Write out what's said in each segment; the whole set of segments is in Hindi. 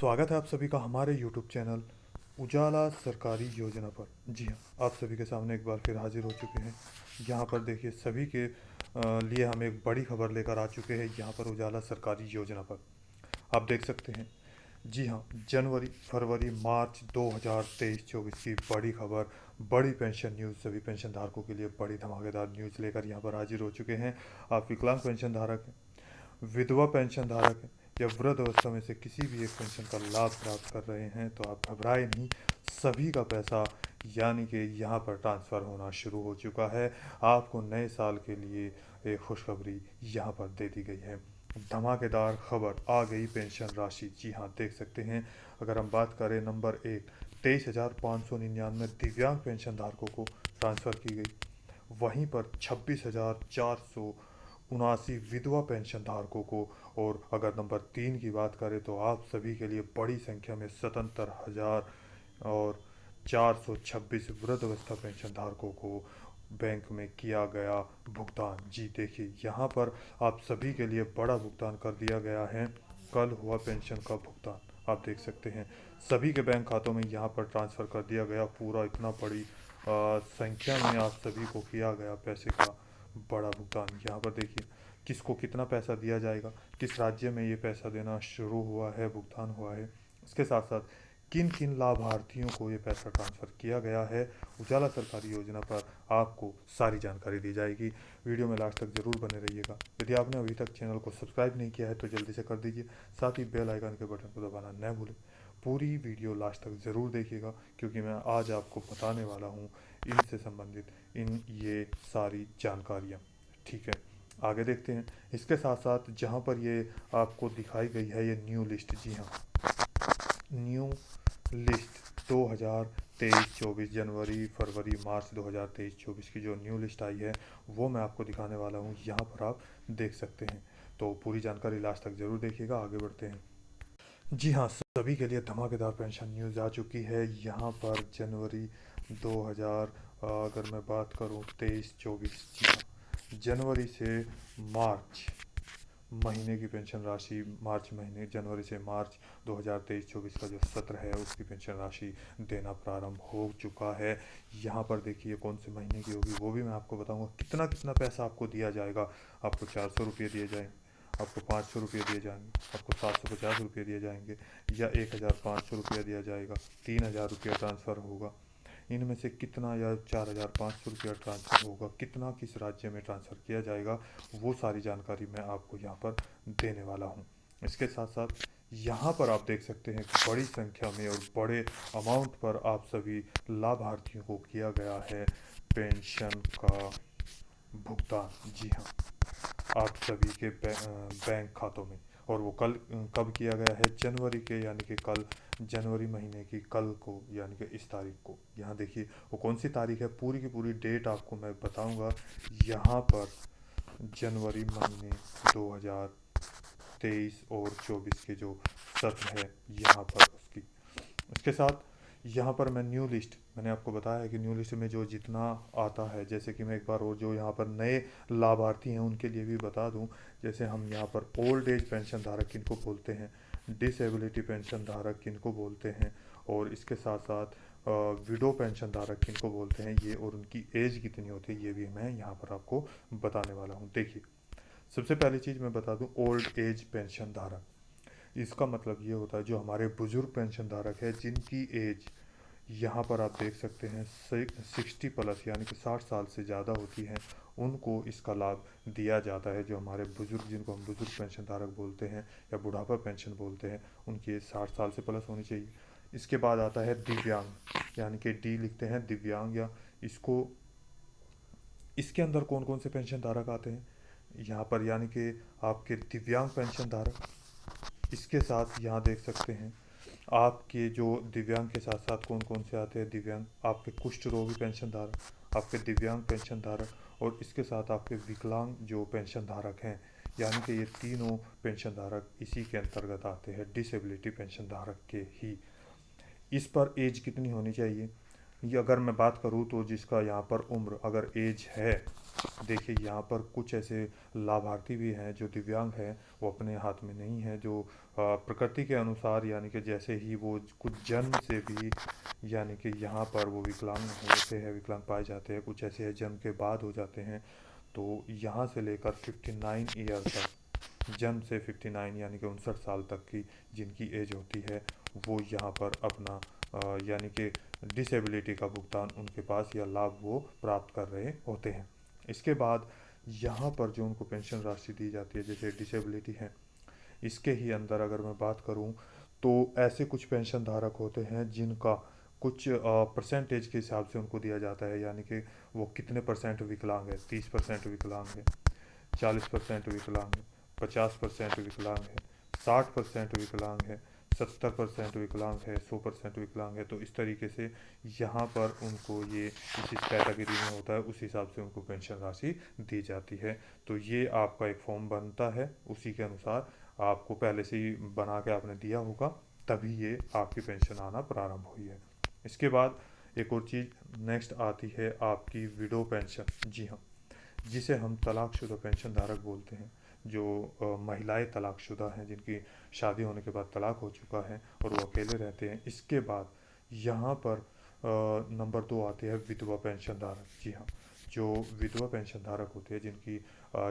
स्वागत है आप सभी का हमारे YouTube चैनल उजाला सरकारी योजना पर। जी हाँ, आप सभी के सामने एक बार फिर हाजिर हो चुके हैं। यहाँ पर देखिए सभी के लिए हम एक बड़ी खबर लेकर आ चुके हैं यहाँ पर उजाला सरकारी योजना पर। आप देख सकते हैं। जी हाँ, जनवरी फरवरी मार्च 2023-24 की बड़ी खबर, बड़ी पेंशन न्यूज़, सभी पेंशन धारकों के लिए बड़ी धमाकेदार न्यूज़ लेकर यहाँ पर हाजिर हो चुके हैं। आप विकलांग पेंशन धारक हैं, विधवा पेंशन धारक हैं या वृद्ध अवस्था में से किसी भी एक पेंशन का लाभ प्राप्त कर रहे हैं तो आप घबराएं नहीं। सभी का पैसा यानी कि यहाँ पर ट्रांसफ़र होना शुरू हो चुका है। आपको नए साल के लिए एक खुशखबरी यहाँ पर दे दी गई है। धमाकेदार खबर, आ गई पेंशन राशि। जी हाँ, देख सकते हैं। अगर हम बात करें नंबर एक, 23,599 दिव्यांग पेंशन धारकों को ट्रांसफ़र की गई। वहीं पर 26,479 विधवा पेंशन धारकों को। और अगर नंबर तीन की बात करें तो आप सभी के लिए बड़ी संख्या में 77,000 और 426 वृद्धावस्था पेंशन धारकों को बैंक में किया गया भुगतान। जी देखिए, यहाँ पर आप सभी के लिए बड़ा भुगतान कर दिया गया है। कल हुआ पेंशन का भुगतान आप देख सकते हैं। सभी के बैंक खातों में यहाँ पर ट्रांसफ़र कर दिया गया। पूरा इतना बड़ी संख्या में आप सभी को किया गया पैसे का बड़ा भुगतान। यहाँ पर देखिए किसको कितना पैसा दिया जाएगा, किस राज्य में ये पैसा देना शुरू हुआ है, भुगतान हुआ है। इसके साथ साथ किन किन लाभार्थियों को ये पैसा ट्रांसफ़र किया गया है, उजाला सरकारी योजना पर आपको सारी जानकारी दी जाएगी। वीडियो में लास्ट तक ज़रूर बने रहिएगा। यदि आपने अभी तक चैनल को सब्सक्राइब नहीं किया है तो जल्दी से कर दीजिए। साथ ही बेल आइकन के बटन को दबाना न भूलें। पूरी वीडियो लास्ट तक ज़रूर देखिएगा क्योंकि मैं आज आपको बताने वाला हूँ इनसे संबंधित ये सारी जानकारियाँ। ठीक है, आगे देखते हैं। इसके साथ साथ जहाँ पर ये आपको दिखाई गई है ये न्यू लिस्ट, जी हाँ, न्यू लिस्ट 2023-24 जनवरी फरवरी मार्च 2023-24 की जो न्यू लिस्ट आई है वो मैं आपको दिखाने वाला हूँ। यहाँ पर आप देख सकते हैं। तो पूरी जानकारी लास्ट तक ज़रूर देखिएगा। आगे बढ़ते हैं। जी हाँ, सभी के लिए धमाकेदार पेंशन न्यूज़ आ चुकी है। यहाँ पर जनवरी 2000 अगर मैं बात करूँ 23-24, जी हाँ, जनवरी से मार्च महीने की पेंशन राशि, मार्च महीने जनवरी से मार्च 2023-24 का जो सत्र है उसकी पेंशन राशि देना प्रारंभ हो चुका है। यहाँ पर देखिए कौन से महीने की होगी वो भी मैं आपको बताऊँगा। कितना कितना पैसा आपको दिया जाएगा। आपको 400 रुपये दिए जाएंगे, आपको 500 रुपये दिए जाएंगे, आपको 750 रुपये दिए जाएंगे या 1,500 रुपया दिया जाएगा, 3,000 रुपया ट्रांसफ़र होगा। इनमें से कितना या 4,500 रुपया ट्रांसफ़र होगा, कितना किस राज्य में ट्रांसफ़र किया जाएगा, वो सारी जानकारी मैं आपको यहाँ पर देने वाला हूँ। इसके साथ साथ यहाँ पर आप देख सकते हैं बड़ी संख्या में और बड़े अमाउंट पर आप सभी लाभार्थियों को किया गया है पेंशन का भुगतान। जी हाँ, आप सभी के बैंक खातों में। और वो कल कब किया गया है, जनवरी के यानी कि कल, जनवरी महीने की कल को यानी कि इस तारीख को। यहाँ देखिए वो कौन सी तारीख है, पूरी की पूरी डेट आपको मैं बताऊंगा। यहाँ पर जनवरी महीने 2023 और 24 के जो सत्र है यहाँ पर उसकी। इसके साथ यहाँ पर मैं न्यू लिस्ट, मैंने आपको बताया है कि न्यू लिस्ट में जो जितना आता है, जैसे कि मैं एक बार और जो यहाँ पर नए लाभार्थी हैं उनके लिए भी बता दूँ। जैसे हम यहाँ पर ओल्ड एज पेंशन धारक किनको बोलते हैं, डिसेबिलिटी पेंशन धारक किनको बोलते हैं, और इसके साथ साथ विडो पेंशन धारक किनको बोलते हैं ये, और उनकी एज कितनी होती है ये भी मैं यहाँ पर आपको बताने वाला हूँ। देखिए सबसे पहली चीज़ मैं बता दूँ, ओल्ड एज पेंशन धारक, इसका मतलब ये होता है जो हमारे बुजुर्ग पेंशन धारक है जिनकी एज यहाँ पर आप देख सकते हैं 60+ यानी कि 60 साल से ज़्यादा होती है, उनको इसका लाभ दिया जाता है। जो हमारे बुजुर्ग, जिनको हम बुजुर्ग पेंशन धारक बोलते हैं या बुढ़ापा पेंशन बोलते हैं, उनकी एज 60 साल से प्लस होनी चाहिए। इसके बाद आता है दिव्यांग, यानी कि डी लिखते हैं दिव्यांग, या इसको, इसके अंदर कौन कौन से पेंशन धारक आते हैं यहाँ पर, यानी कि आपके दिव्यांग पेंशन धारक। इसके साथ यहाँ देख सकते हैं आपके जो दिव्यांग के साथ साथ कौन कौन से आते हैं दिव्यांग, आपके कुष्ठ रोगी पेंशन धारक, आपके दिव्यांग पेंशन धारक, और इसके साथ आपके विकलांग जो पेंशन धारक हैं, यानी कि ये तीनों पेंशन धारक इसी के अंतर्गत आते हैं, डिसेबिलिटी पेंशन धारक के ही। इस पर एज कितनी होनी चाहिए, ये अगर मैं बात करूँ तो जिसका यहाँ पर उम्र अगर एज है देखिए यहाँ पर कुछ ऐसे लाभार्थी भी हैं जो दिव्यांग हैं, वो अपने हाथ में नहीं है, जो प्रकृति के अनुसार यानी कि जैसे ही वो कुछ जन्म से भी यानी कि यहाँ पर वो विकलांग होते हैं, विकलांग पाए जाते हैं, कुछ ऐसे हैं जन्म के बाद हो जाते हैं। तो यहाँ से लेकर 59 ईयर तक, जन्म से 59 यानी कि 59 साल तक की जिनकी एज होती है, वो यहाँ पर अपना यानी कि डिसेबिलिटी का भुगतान उनके पास या लाभ वो प्राप्त कर रहे होते हैं। इसके बाद यहाँ पर जो उनको पेंशन राशि दी जाती है, जैसे डिसेबिलिटी है, इसके ही अंदर अगर मैं बात करूँ तो ऐसे कुछ पेंशन धारक होते हैं जिनका कुछ परसेंटेज के हिसाब से उनको दिया जाता है, यानी कि वो कितने परसेंट विकलांग है, 30% विकलांग है, 40% विकलांग है, 50% विकलांग है, 60% विकलांग है, 70% विकलांग है, 100% विकलांग है। तो इस तरीके से यहाँ पर उनको ये इस कैटेगरी में होता है, उस हिसाब से उनको पेंशन राशि दी जाती है। तो ये आपका एक फॉर्म बनता है, उसी के अनुसार आपको पहले से ही बना के आपने दिया होगा, तभी ये आपकी पेंशन आना प्रारंभ हुई है। इसके बाद एक और चीज़ नेक्स्ट आती है आपकी विडो पेंशन। जी हाँ, जिसे हम तलाकशुदा पेंशन धारक बोलते हैं। जो महिलाएं तलाकशुदा हैं, जिनकी शादी होने के बाद तलाक हो चुका है और वो अकेले रहते हैं। इसके बाद यहाँ पर नंबर 2 आते हैं विधवा पेंशन धारक। जी हाँ, जो विधवा पेंशन धारक होते हैं, जिनकी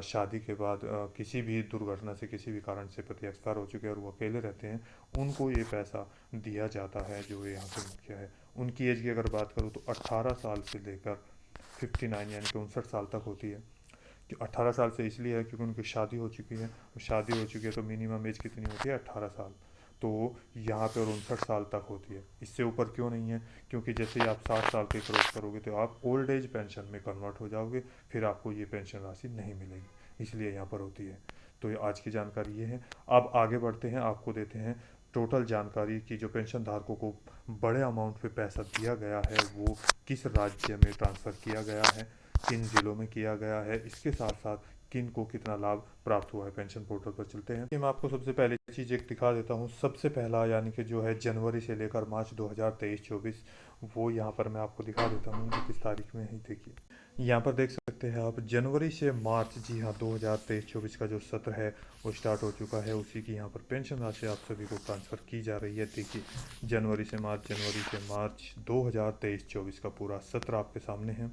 शादी के बाद किसी भी दुर्घटना से, किसी भी कारण से पति एक्सपायर हो चुके हैं और वो अकेले रहते हैं, उनको ये पैसा दिया जाता है, जो यहाँ पे मुख्य है। उनकी एज की अगर बात करूँ तो 18 साल से लेकर 59 यानी कि 59 साल तक होती है। कि 18 साल से इसलिए है क्योंकि उनकी शादी हो चुकी है, और शादी हो चुकी है तो मिनिमम एज कितनी होती है, 18 साल। तो यहाँ पे और 59 साल तक होती है। इससे ऊपर क्यों नहीं है, क्योंकि जैसे ही आप 60 साल के क्रॉस करोगे तो आप ओल्ड एज पेंशन में कन्वर्ट हो जाओगे, फिर आपको ये पेंशन राशि नहीं मिलेगी, इसलिए यहाँ पर होती है। तो ये आज की जानकारी ये है। अब आगे बढ़ते हैं, आपको देते हैं टोटल जानकारी कि जो पेंशन धारकों को बड़े अमाउंट पे पैसा दिया गया है वो किस राज्य में ट्रांसफ़र किया गया है, किन जिलों में किया गया है, इसके साथ साथ किन को कितना लाभ प्राप्त हुआ है। पेंशन पोर्टल पर चलते हैं, मैं आपको सबसे पहले चीज़ एक दिखा देता हूँ। सबसे पहला यानी कि जो है जनवरी से लेकर मार्च 2023-24, वो यहाँ पर मैं आपको दिखा देता हूँ कि किस तारीख में है। देखिए यहाँ पर देख सकते हैं आप, जनवरी से मार्च, जी हाँ, 2023-24 का जो सत्र है वो स्टार्ट हो चुका है। उसी की यहाँ पर पेंशन राशि आप सभी को ट्रांसफ़र की जा रही है। देखिए जनवरी से मार्च 2023-24 का पूरा सत्र आपके सामने है।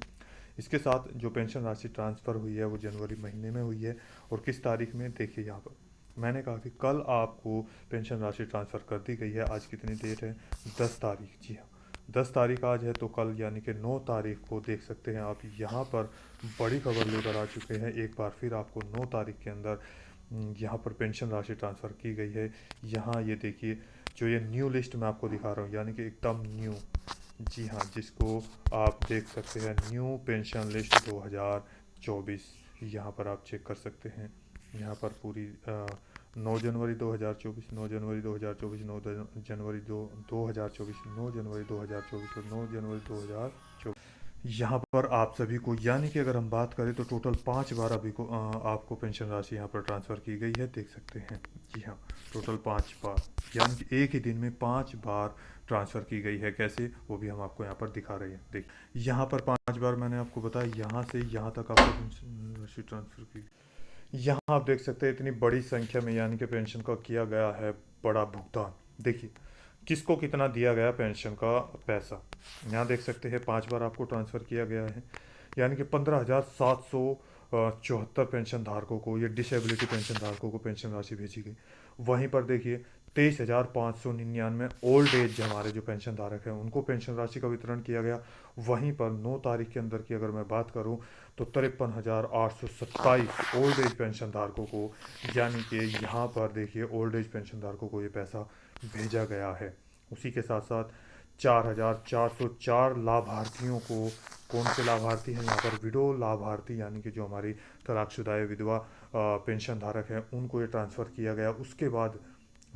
इसके साथ जो पेंशन राशि ट्रांसफ़र हुई है वो जनवरी महीने में हुई है, और किस तारीख में, देखिए यहाँ पर मैंने कहा कि कल आपको पेंशन राशि ट्रांसफ़र कर दी गई है। आज कितनी डेट है, 10 तारीख। जी हाँ, 10 तारीख आज है, तो कल यानी कि 9 तारीख को देख सकते हैं आप, यहाँ पर बड़ी खबर लेकर आ चुके हैं। एक बार फिर आपको 9 तारीख के अंदर यहाँ पर पेंशन राशि ट्रांसफ़र की गई है। यहाँ ये देखिए, जो ये न्यू लिस्ट मैं आपको दिखा रहा हूँ, यानी कि एकदम न्यू, जी हाँ, जिसको आप देख सकते हैं न्यू पेंशन लिस्ट 2024, यहाँ पर आप चेक कर सकते हैं। यहाँ पर पूरी 9 जनवरी 2024, 9 जनवरी 2024, 9 जनवरी 2024, 9 जनवरी 2024 और 9 जनवरी 2024, यहाँ पर आप सभी को, यानी कि अगर हम बात करें तो टोटल 5 बार अभी को आपको पेंशन राशि यहाँ पर ट्रांसफ़र की गई है, देख सकते हैं। जी हाँ, टोटल 5 बार, यानी कि एक ही दिन में 5 बार ट्रांसफ़र की गई है। कैसे, वो भी हम आपको यहाँ पर दिखा रहे हैं। देखिए यहाँ पर 5 बार मैंने आपको बताया, यहाँ से यहाँ तक आपको पेंशन राशि ट्रांसफ़र की। यहाँ आप देख सकते हैं इतनी बड़ी संख्या में यानी कि पेंशन का किया गया है बड़ा भुगतान। देखिए किसको कितना दिया गया पेंशन का पैसा, यहाँ देख सकते हैं 5 बार आपको ट्रांसफ़र किया गया है, यानी कि 15,774 पेंशन धारकों को, ये डिसेबिलिटी पेंशन धारकों को पेंशन राशि भेजी गई। वहीं पर देखिए 23,599 ओल्ड एज हमारे जो पेंशन धारक हैं उनको पेंशन राशि का वितरण किया गया। वहीं पर 9 तारीख के अंदर की अगर मैं बात करूं तो 53,827 ओल्ड एज पेंशन धारकों को, यानी कि यहाँ पर देखिए ओल्ड एज पेंशन धारकों को ये पैसा भेजा गया है। उसी के साथ साथ 4,404 लाभार्थियों को, कौन से लाभार्थी हैं यहाँ पर, विडो लाभार्थी, यानी कि जो हमारी तलाकशुदा विधवा पेंशन धारक हैं उनको ये ट्रांसफ़र किया गया। उसके बाद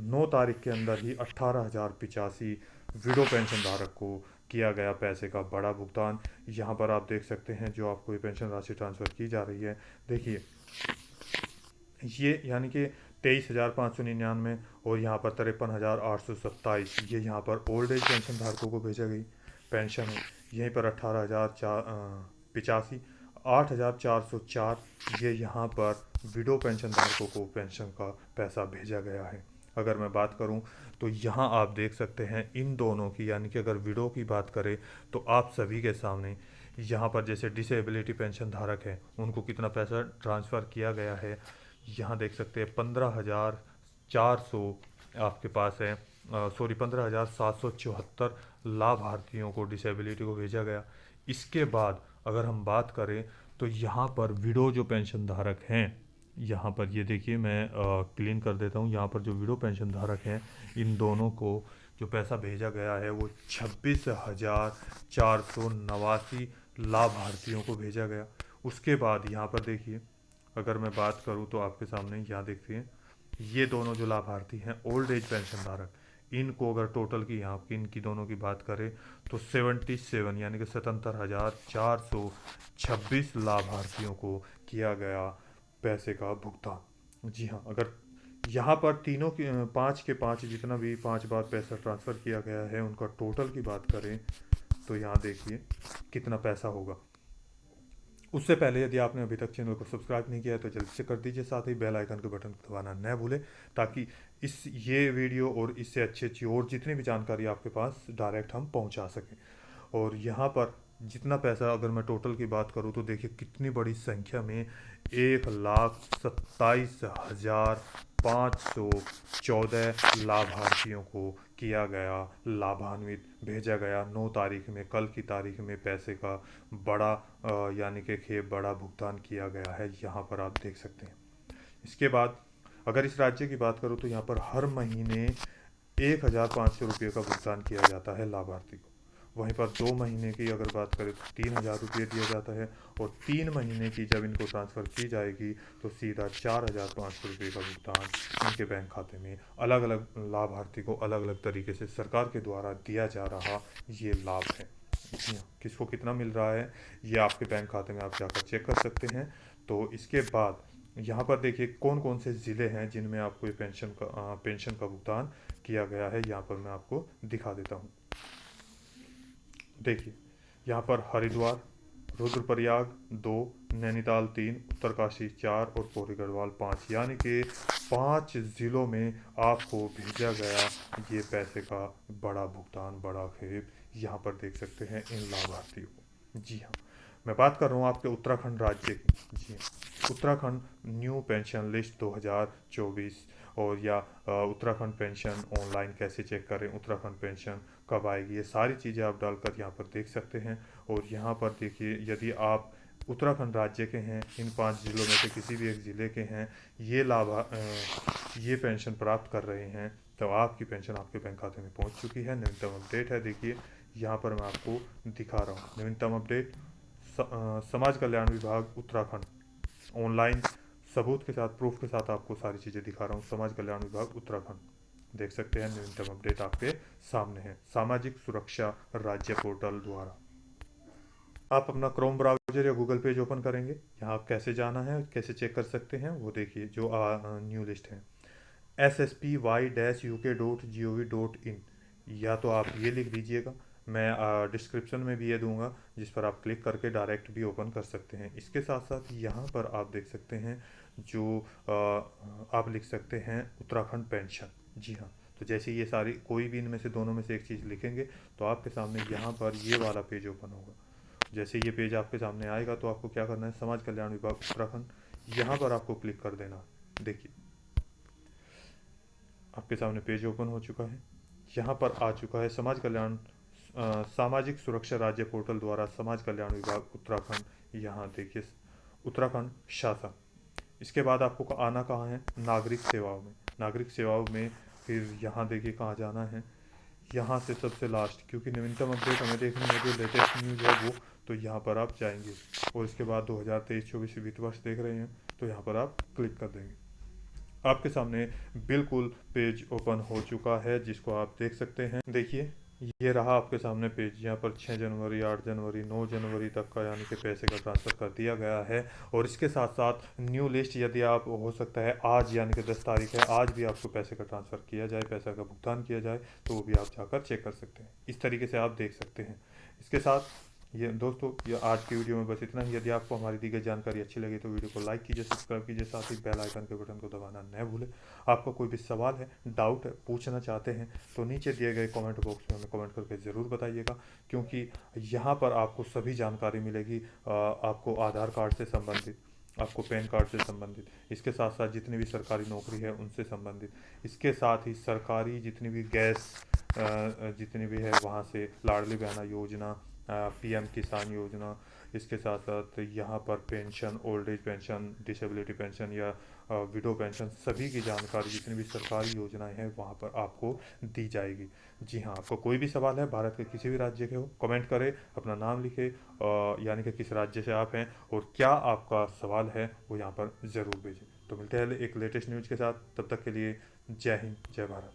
9 तारीख के अंदर ही 18,085 विडो पेंशन धारक को किया गया पैसे का बड़ा भुगतान। यहाँ पर आप देख सकते हैं जो आपको ये पेंशन राशि ट्रांसफ़र की जा रही है। देखिए ये यानी कि 23,599 और यहाँ पर 53,827, ये यहाँ पर ओल्ड एज पेंशन धारकों को भेजा गई पेंशन है। यहीं पर 18,085 8,404 ये यहाँ पर विडो पेंशन धारकों को पेंशन का पैसा भेजा गया है। अगर मैं बात करूं तो यहाँ आप देख सकते हैं इन दोनों की, यानी कि अगर विडो की बात करें तो आप सभी के सामने यहाँ पर जैसे डिसेबिलिटी पेंशन धारक है उनको कितना पैसा ट्रांसफ़र किया गया है। यहाँ देख सकते हैं 15,400 आपके पास है, सॉरी 15,774 लाभार्थियों को डिसेबिलिटी को भेजा गया। इसके बाद अगर हम बात करें तो यहाँ पर विडो जो पेंशन धारक हैं, यहाँ पर ये देखिए मैं क्लीन कर देता हूँ। यहाँ पर जो विडो पेंशन धारक हैं इन दोनों को जो पैसा भेजा गया है वो 26,489 लाभार्थियों को भेजा गया। उसके बाद यहाँ पर देखिए अगर मैं बात करूँ तो आपके सामने यहाँ देखते हैं ये दोनों जो लाभार्थी हैं ओल्ड एज पेंशन धारक, इनको अगर टोटल की यहाँ की इनकी दोनों की बात करें तो 77 यानी कि 77,426 लाभार्थियों को किया गया पैसे का भुगतान। जी हाँ, अगर यहाँ पर तीनों की 5 के 5 जितना भी 5 बार पैसा ट्रांसफ़र किया गया है उनका टोटल की बात करें तो यहाँ देखिए कितना पैसा होगा। उससे पहले यदि आपने अभी तक चैनल को सब्सक्राइब नहीं किया है तो जल्दी से कर दीजिए, साथ ही बेल आइकन के बटन को दबाना न भूलें ताकि ये वीडियो और इससे अच्छी और जितनी भी जानकारी आपके पास डायरेक्ट हम पहुंचा सकें। और यहाँ पर जितना पैसा अगर मैं टोटल की बात करूँ तो देखिए कितनी बड़ी संख्या में 1,27,514 लाभार्थियों को किया गया लाभान्वित, भेजा गया 9 तारीख में, कल की तारीख में पैसे का बड़ा यानी कि बड़ा भुगतान किया गया है। यहाँ पर आप देख सकते हैं। इसके बाद अगर इस राज्य की बात करूँ तो यहाँ पर हर महीने 1,500 रुपये का भुगतान किया जाता है लाभार्थी को। वहीं पर 2 महीने की अगर बात करें तो 3,000 रुपये दिया जाता है और 3 महीने की जब इनको ट्रांसफ़र की जाएगी तो सीधा 4,500 रुपये का भुगतान इनके बैंक खाते में अलग अलग लाभार्थी को अलग अलग तरीके से सरकार के द्वारा दिया जा रहा ये लाभ है। किसको कितना मिल रहा है ये आपके बैंक खाते में आप जाकर चेक कर सकते हैं। तो इसके बाद यहाँ पर देखिए कौन कौन से ज़िले हैं जिनमें आपको ये पेंशन का भुगतान किया गया है। यहाँ पर मैं आपको दिखा देता हूँ। देखिए यहाँ पर हरिद्वार, रुद्रप्रयाग 2, नैनीताल 3, उत्तरकाशी 4 और पौड़ी गढ़वाल 5, यानी कि 5 ज़िलों में आपको भेजा गया ये पैसे का बड़ा भुगतान, बड़ा खेप यहाँ पर देख सकते हैं इन लाभार्थियों को। जी हाँ, मैं बात कर रहा हूँ आपके उत्तराखंड राज्य की। जी हाँ, उत्तराखंड न्यू पेंशन लिस्ट 2024 और या उत्तराखंड पेंशन ऑनलाइन कैसे चेक करें, उत्तराखंड पेंशन कब आएगी, ये सारी चीज़ें आप डालकर यहाँ पर देख सकते हैं। और यहाँ पर देखिए यदि आप उत्तराखंड राज्य के हैं, इन 5 ज़िलों में से किसी भी एक ज़िले के हैं, ये पेंशन प्राप्त कर रहे हैं तो आपकी पेंशन आपके बैंक खाते में पहुँच चुकी है। नवीनतम अपडेट है, देखिए यहाँ पर मैं आपको दिखा रहा हूँ। नवीनतम अपडेट समाज कल्याण विभाग उत्तराखंड ऑनलाइन सबूत के साथ, प्रूफ के साथ आपको सारी चीज़ें दिखा रहा हूँ। समाज कल्याण विभाग उत्तराखंड देख सकते हैं, नवीनतम अपडेट आपके सामने है सामाजिक सुरक्षा राज्य पोर्टल द्वारा। आप अपना क्रोम ब्राउज़र या गूगल पेज ओपन करेंगे, यहाँ कैसे जाना है, कैसे चेक कर सकते हैं वो देखिए जो न्यू लिस्ट है sspy-uk.gov.in, या तो आप ये लिख दीजिएगा, मैं डिस्क्रिप्शन में भी ये दूंगा जिस पर आप क्लिक करके डायरेक्ट भी ओपन कर सकते हैं। इसके साथ साथ यहाँ पर आप देख सकते हैं जो आप लिख सकते हैं उत्तराखंड पेंशन। जी हाँ, तो जैसे ये सारी कोई भी इनमें से दोनों में से एक चीज़ लिखेंगे तो आपके सामने यहाँ पर ये वाला पेज ओपन होगा। जैसे ये पेज आपके सामने आएगा तो आपको क्या करना है, समाज कल्याण विभाग उत्तराखंड यहाँ पर आपको क्लिक कर देना। देखिए आपके सामने पेज ओपन हो चुका है। यहाँ पर आ चुका है सामाजिक सुरक्षा राज्य पोर्टल द्वारा समाज कल्याण विभाग उत्तराखंड। यहाँ देखिए उत्तराखंड शासन। इसके बाद आपको आना कहाँ है, नागरिक सेवाओं में। नागरिक सेवाओं में फिर यहाँ देखिए कहाँ जाना है, यहाँ से सबसे लास्ट, क्योंकि नवीनतम अपडेट हमें देखनी है जो लेटेस्ट न्यूज़ है वो, तो यहाँ पर आप जाएंगे और इसके बाद 2023-24 वित्त वर्ष देख रहे हैं तो यहाँ पर आप क्लिक कर देंगे। आपके सामने बिल्कुल पेज ओपन हो चुका है जिसको आप देख सकते हैं। देखिए ये रहा आपके सामने पेज। यहाँ पर 6 जनवरी, 8 जनवरी, 9 जनवरी तक का यानी कि पैसे का ट्रांसफ़र कर दिया गया है। और इसके साथ साथ न्यू लिस्ट यदि आप हो सकता है आज यानी कि 10 तारीख है, आज भी आपको पैसे का ट्रांसफ़र किया जाए, पैसा का भुगतान किया जाए तो वो भी आप जाकर चेक कर सकते हैं। इस तरीके से आप देख सकते हैं। इसके साथ ये दोस्तों, ये आज की वीडियो में बस इतना ही। यदि आपको हमारी दी गई जानकारी अच्छी लगी तो वीडियो को लाइक कीजिए, सब्सक्राइब कीजिए, साथ ही बेल आइकन के बटन को दबाना न भूलें। आपका कोई भी सवाल है, डाउट है, पूछना चाहते हैं तो नीचे दिए गए कमेंट बॉक्स में हमें कमेंट करके ज़रूर बताइएगा, क्योंकि यहाँ पर आपको सभी जानकारी मिलेगी। आपको आधार कार्ड से संबंधित, आपको पैन कार्ड से संबंधित, इसके साथ साथ जितनी भी सरकारी नौकरी है उनसे संबंधित, इसके साथ ही सरकारी जितनी भी गैस जितनी भी है वहाँ से, लाडली बहना योजना, पीएम किसान योजना, इसके साथ साथ यहाँ पर pension, old age pension, disability pension या विडो पेंशन, सभी की जानकारी जितनी भी सरकारी योजनाएं हैं वहाँ पर आपको दी जाएगी। जी हाँ, आपको कोई भी सवाल है भारत के किसी भी राज्य के हो, कमेंट करें, अपना नाम लिखें, यानी कि किस राज्य से आप हैं और क्या आपका सवाल है वो यहाँ पर ज़रूर भेजें। तो मिलते हैं एक लेटेस्ट न्यूज़ के साथ, तब तक के लिए जय हिंद, जय भारत।